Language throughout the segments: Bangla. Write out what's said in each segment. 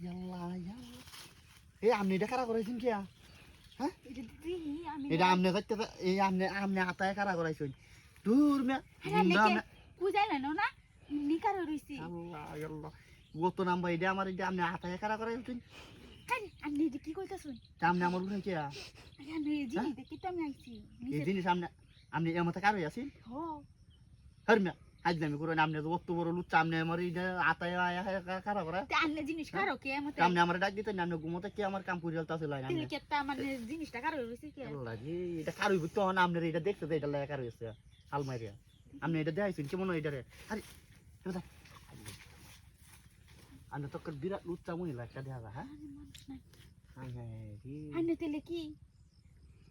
ইয়াল্লা ইয়াল্লা এই আমনে এটা কারা করাইছেন কি হ্যাঁ এটা দিদি আমি এটা আমনে করতে এই আমনে আমনে আতায় কারা করাইছেন দূর মে হ্যাঁ কুজাইলা না নিকার রইছি আল্লাহ ইয়াল্লাহ কত নাম্বার এটা আমার এটা আমনে আতায় কারা করাইছেন আরে আপনি এটা কি কইতাছেন আমনে আমার উঠাই কি আরে আমি এই জিনিস দেখি তো আমি আইছি এই জিনিস আমনে আমনে এর মত কারই আছেন হো হর মে আজ আমি করে আমনে কত বড় লুচ্চা আমনে আমার এটা আতায় আয়া কারা করা তে আন্নে জিনিস কারো কে মতে আমনে আমার ডাক দিতেন আমনে ঘুমোতে কি আমার কাম করি চলতাছে লাই তিল কেতা মানে জিনিসটা কারো রইছি কে আল্লাহ জি এটা কারই বুঝতো না আমনে এটা দেখতে এটা লাগা কারই আছে আলমারিয়া আমনে এটা দেখাইছেন কেমন এটা রে আরে এটা আন্নে তো বিরাট লুচ্চা মনি লাগতা দেখা হ্যাঁ হ্যাঁ হ্যাঁ আন্নে তেলে কি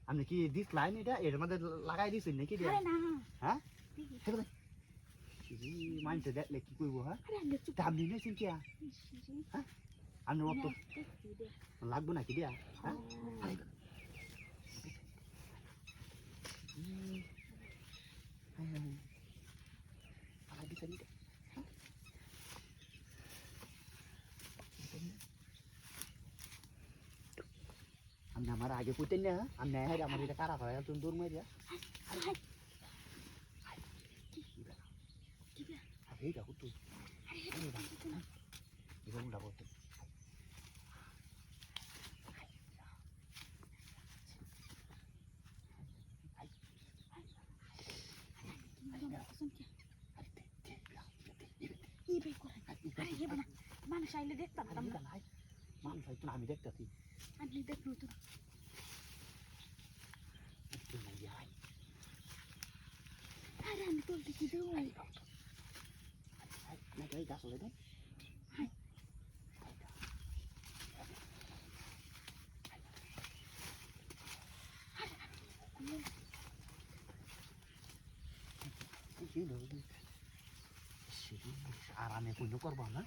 আমনে কি দিস লাইন এটা এর মধ্যে লাগাই দিছেন নাকি আরে না হ্যাঁ এটা কি মাইন্ড দেখলে কি কইবো হ্যাঁ আরে আন্নে চুপ আমনে নেছেন কি হ্যাঁ আমনে অত লাগবো নাকি দিয়া হ্যাঁ আমনে আমার আগে কইতেন না আমনে হেড আমার এটা কারা করে তুমি দূর মাইরা আরে এটা কত এটা উড়া বলতে মানুষ আইলে দেখতাম মানুষ হয়তো আমি দেখতেছি আপনি দেখলো তো আরে আমি তোর দেখি দেবো গাছ হলে দেয় আরামে কইলো করবো না